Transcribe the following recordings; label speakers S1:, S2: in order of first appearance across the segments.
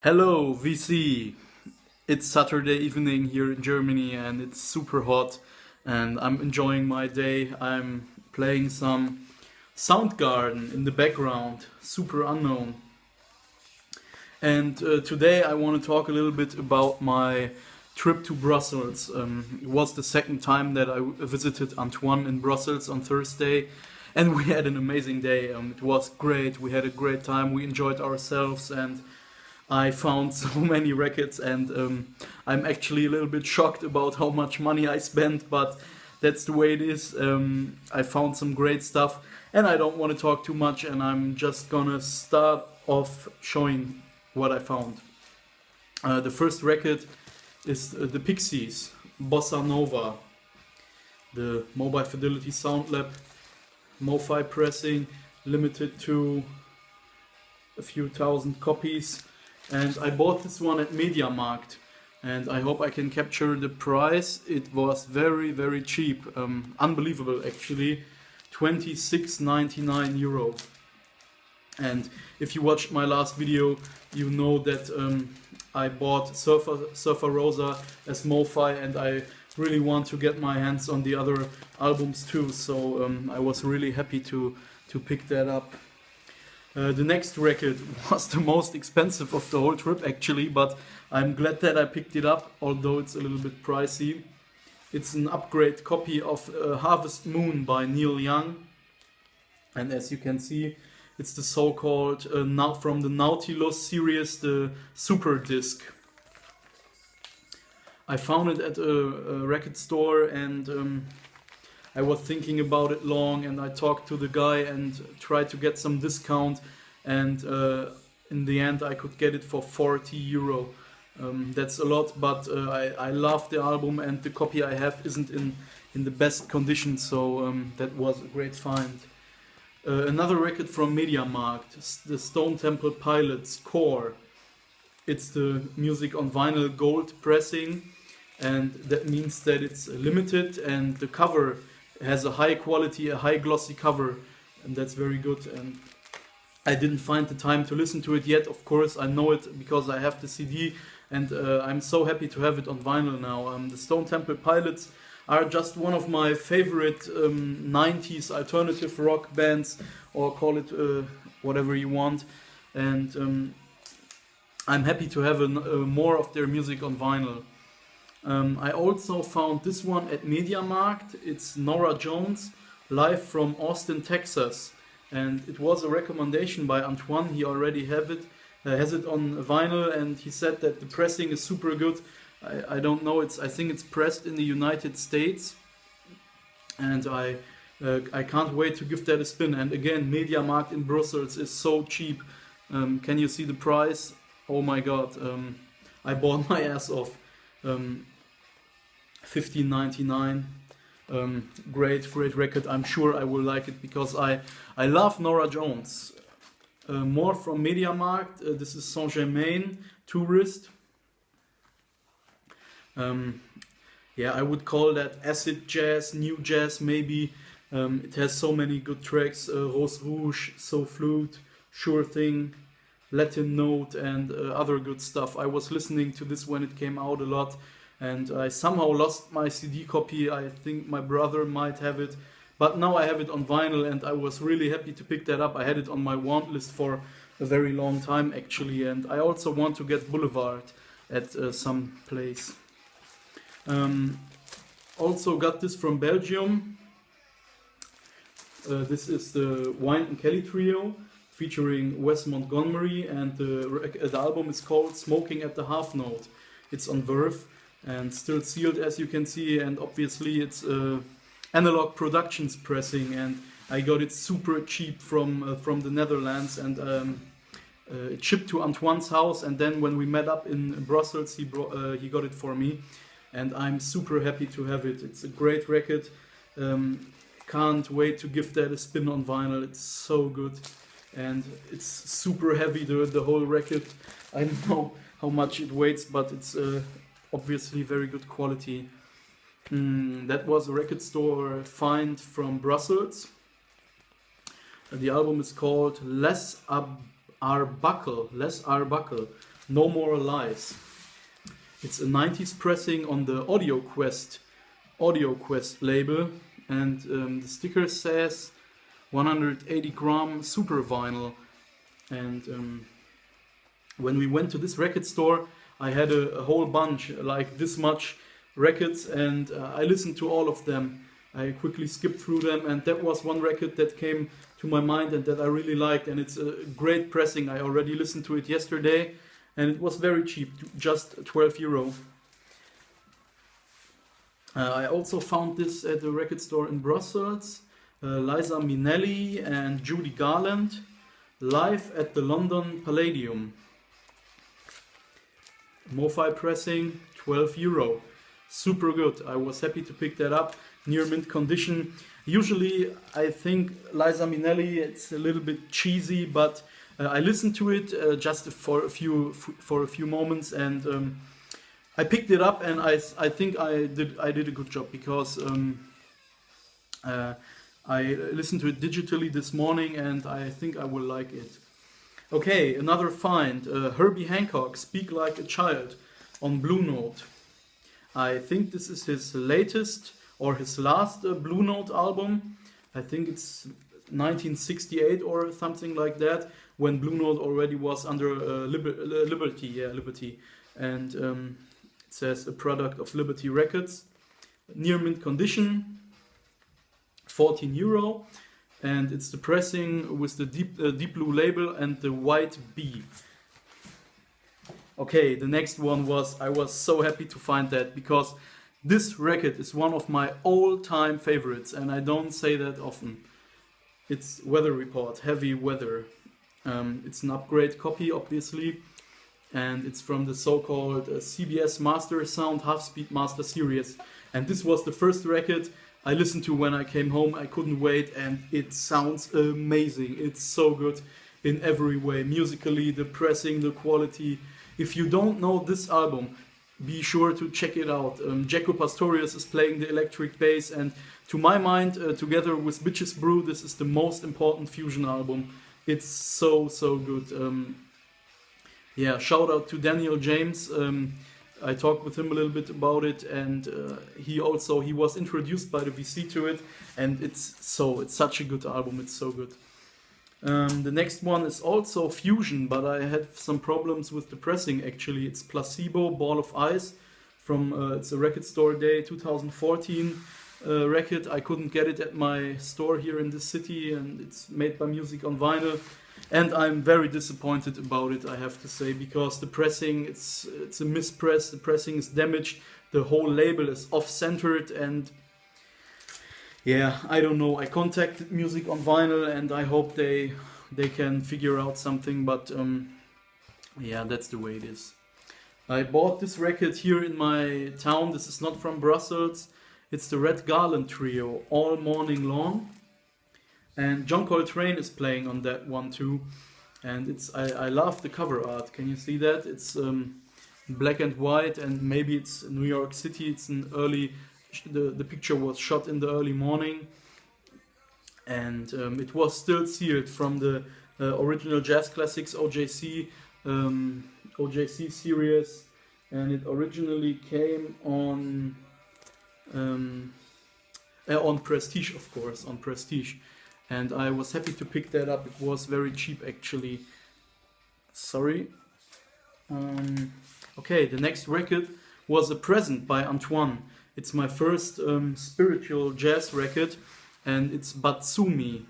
S1: Hello, VC. It's Saturday evening here in Germany and it's super hot and I'm enjoying my day. I'm playing some Soundgarden in the background, super unknown. And today I want to talk a little bit about my trip to Brussels. It was the second time that I visited Antoine in Brussels on Thursday and we had an amazing day. It was great. We had a great time. We enjoyed ourselves and I found so many records and I'm actually a little bit shocked about how much money I spent, but that's the way it is. I found some great stuff and I don't want to talk too much and I'm just gonna start off showing what I found. The first record is the Pixies, Bossa Nova, the Mobile Fidelity Sound Lab, MoFi pressing, limited to a few thousand copies. And I bought this one at MediaMarkt and I hope I can capture the price. It was very, very cheap. Unbelievable actually. 26.99 euro. And if you watched my last video, you know that I bought Surfer Rosa as MoFi and I really want to get my hands on the other albums too. So I was really happy to pick that up. The next record was the most expensive of the whole trip actually, but I'm glad that I picked it up, although it's a little bit pricey. It's an upgrade copy of Harvest Moon by Neil Young. And as you can see, it's the so-called, now from the Nautilus series, the Super Disc. I found it at a record store and I was thinking about it long and I talked to the guy and tried to get some discount and in the end I could get it for 40 euro. That's a lot, but I love the album and the copy I have isn't in the best condition, so that was a great find. Another record from MediaMarkt, the Stone Temple Pilots Core. It's the music on vinyl gold pressing and that means that it's limited and the cover has a high quality, a high glossy cover, and that's very good. And I didn't find the time to listen to it yet. Of course, I know it because I have the CD, and I'm so happy to have it on vinyl now. The Stone Temple Pilots are just one of my favorite 90s alternative rock bands, or call it whatever you want. And I'm happy to have more of their music on vinyl. I also found this one at MediaMarkt. It's Norah Jones, live from Austin, Texas. And it was a recommendation by Antoine. He already has it on vinyl and he said that the pressing is super good. I don't know, I think it's pressed in the United States. And I can't wait to give that a spin. And again, MediaMarkt in Brussels is so cheap. Can you see the price? Oh my god, I bought my ass off. 15.99. Great record. I'm sure I will like it because I love Norah Jones. More from MediaMarkt. This is Sanjay Tourist. Yeah, I would call that acid jazz, new jazz maybe. It has so many good tracks. Rose Rouge, So Flute, Sure Thing, Latin Note and other good stuff. I was listening to this when it came out a lot and I somehow lost my CD copy. I think my brother might have it, but now I have it on vinyl and I was really happy to pick that up. I had it on my want list for a very long time actually, and I also want to get Boulevard at some place. Also got this from Belgium. This is the Wynton Kelly Trio, featuring Wes Montgomery, and the album is called Smoking at the Half Note. It's on Verve and still sealed as you can see, and obviously it's Analog Productions pressing and I got it super cheap from the Netherlands, and it shipped to Antoine's house, and then when we met up in Brussels he got it for me and I'm super happy to have it. It's a great record. Can't wait to give that a spin on vinyl. It's so good. And it's super heavy, the whole record. I don't know how much it weighs, but it's obviously very good quality. That was a record store find from Brussels. The album is called Les Arbuckle. No More Lies. It's a 90s pressing on the Audio Quest label, and the sticker says 180 gram super vinyl. And when we went to this record store, I had a whole bunch, like this much records, and I listened to all of them. I quickly skipped through them, and that was one record that came to my mind and that I really liked, and it's a great pressing. I already listened to it yesterday, and it was very cheap, just 12 euro. I also found this at the record store in Brussels. Liza Minnelli and Judy Garland, live at the London Palladium. Mo-Fi pressing, 12 euro. Super good. I was happy to pick that up. Near mint condition. Usually I think Liza Minnelli, it's a little bit cheesy, but I listened to it just for a few moments, and I picked it up, and I think I did a good job, because I listened to it digitally this morning, and I think I will like it. Okay, another find. Herbie Hancock, Speak Like a Child, on Blue Note. I think this is his latest or his last Blue Note album. I think it's 1968 or something like that, when Blue Note already was under Liberty. And it says a product of Liberty Records. Near mint condition, 14 euro. And it's the pressing with the deep blue label and the white B. Okay, the next one I was so happy to find that, because this record is one of my all-time favorites, and I don't say that often. It's Weather Report, Heavy Weather. It's an upgrade copy, obviously, and it's from the so-called CBS Master Sound Half-Speed Master Series. And this was the first record I listened to when I came home. I couldn't wait, and it sounds amazing. It's so good in every way, musically, the pressing, the quality. If you don't know this album, be sure to check it out. Jaco Pastorius is playing the electric bass, and to my mind, together with Bitches Brew, this is the most important fusion album. It's so good. Yeah, shout out to Daniel James. I talked with him a little bit about it, and he was introduced by the VC to it, and it's such a good album. It's so good. The next one is also fusion, but I had some problems with the pressing. Actually, it's Placebo, Ball of Ice, from it's a Record Store Day 2014 record. I couldn't get it at my store here in the city, and it's made by Music on Vinyl, and I'm very disappointed about it, I have to say, because the pressing, it's a mispress. The pressing is damaged, the whole label is off-centered, and yeah, I don't know. I contacted Music on Vinyl, and I hope they can figure out something, but yeah, that's the way it is. I bought this record here in my town. This is not from Brussels. It's the Red Garland Trio, All Morning Long, and John Coltrane is playing on that one too. And I love the cover art. Can you see that? It's black and white, and maybe it's New York City. It's an early. The picture was shot in the early morning, and it was still sealed from the original Jazz Classics OJC series, and it originally came on Prestige, of course, on Prestige, and I was happy to pick that up. It was very cheap, actually. Sorry. Okay, the next record was a present by Antoine. It's my first spiritual jazz record, and it's Batsumi.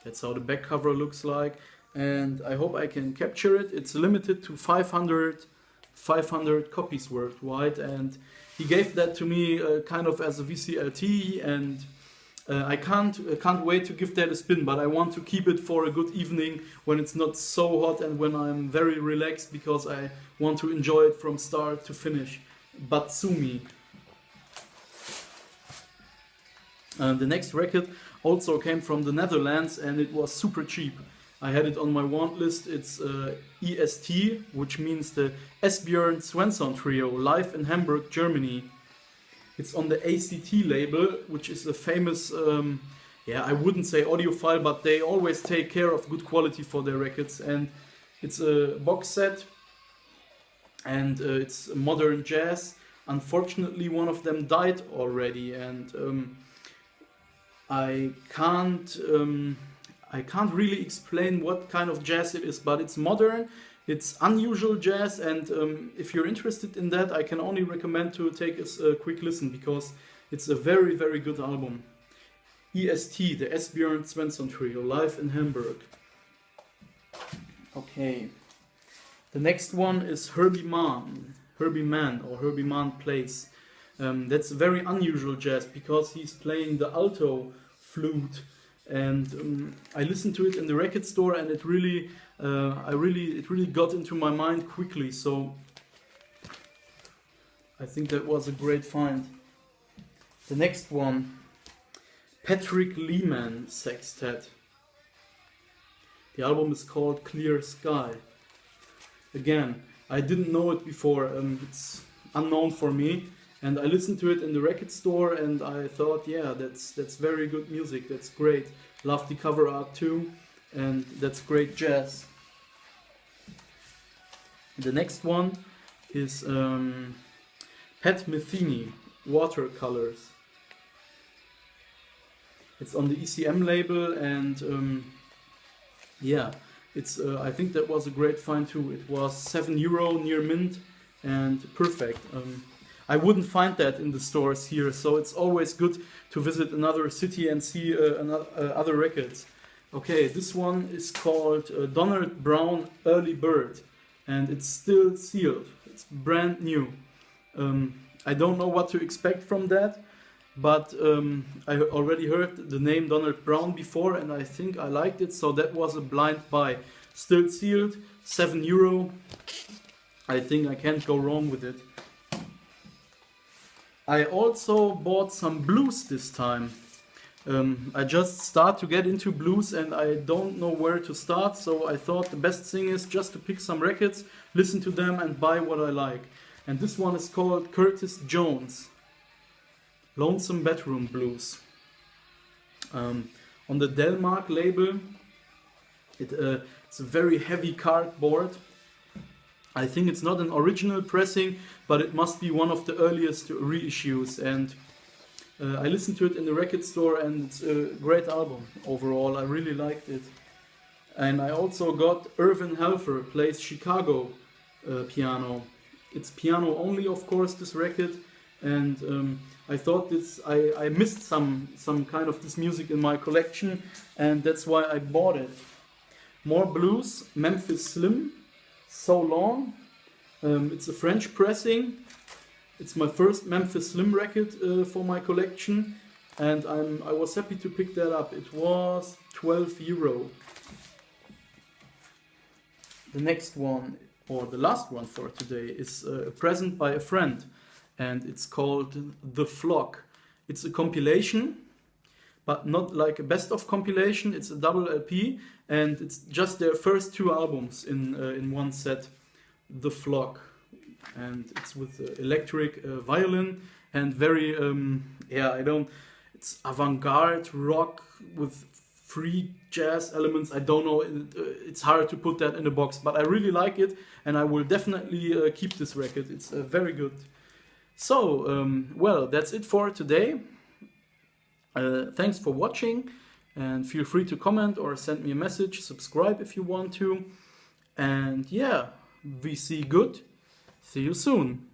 S1: That's how the back cover looks like, and I hope I can capture it. It's limited to 500 copies worldwide, and he gave that to me kind of as a VCLT, and I can't wait to give that a spin, but I want to keep it for a good evening when it's not so hot and when I'm very relaxed, because I want to enjoy it from start to finish. Batsumi. The next record also came from the Netherlands, and it was super cheap. I had it on my want list. It's e.s.t, which means the Esbjörn Svensson Trio, live in Hamburg, Germany. It's on the ACT label, which is a famous, I wouldn't say audiophile, but they always take care of good quality for their records, and It's a box set, and it's modern jazz. Unfortunately, one of them died already, and I can't really explain what kind of jazz it is, but it's modern, it's unusual jazz, and if you're interested in that, I can only recommend to take a quick listen, because it's a very, very good album. E.s.t, the Esbjörn Svensson Trio, live in Hamburg. Okay, the next one is Herbyman or Herbyman Plays. That's very unusual jazz, because he's playing the alto flute, and I listened to it in the record store, and it really got into my mind quickly. So I think that was a great find. The next one, Patrick Lehman Sextet. The album is called Clear Sky. Again, I didn't know it before. It's unknown for me, and I listened to it in the record store, and I thought, yeah, that's very good music. That's great. Love the cover art too, and that's great jazz. The next one is Pat Metheny, Watercolors. It's on the ECM label, and yeah, it's I think that was a great find too. It was €7 near mint, and perfect. I wouldn't find that in the stores here, so it's always good to visit another city and see other records. Okay, this one is called Donald Brown Early Bird, and it's still sealed. It's brand new. I don't know what to expect from that, but I already heard the name Donald Brown before, and I think I liked it, so that was a blind buy. Still sealed, €7. I think I can't go wrong with it. I also bought some blues this time. I just start to get into blues, and I don't know where to start, so I thought the best thing is just to pick some records, listen to them, and buy what I like. And this one is called Curtis Jones, Lonesome Bedroom Blues. On the Delmark label, it's a very heavy cardboard. I think it's not an original pressing, but it must be one of the earliest reissues, and I listened to it in the record store, and it's a great album overall. I really liked it. And I also got Irv Helfer plays Chicago piano. It's piano only, of course, this record, and I thought I missed some kind of this music in my collection, and that's why I bought it. More blues, Memphis Slim, So Long. It's a French pressing. It's my first Memphis Slim record for my collection, and I was happy to pick that up. It was €12. The next one, or the last one for today, is a present by a friend, and it's called The Flock. It's a compilation, but not like a best of compilation. It's a double LP, and it's just their first 2 albums in one set. The Flock, and it's with electric violin, and very it's avant-garde rock with free jazz elements. I don't know, it's hard to put that in a box, but I really like it, and I will definitely keep this record. It's very good. So well, that's it for today. Thanks for watching, and feel free to comment or send me a message. Subscribe if you want to, and yeah, we see good. See you soon.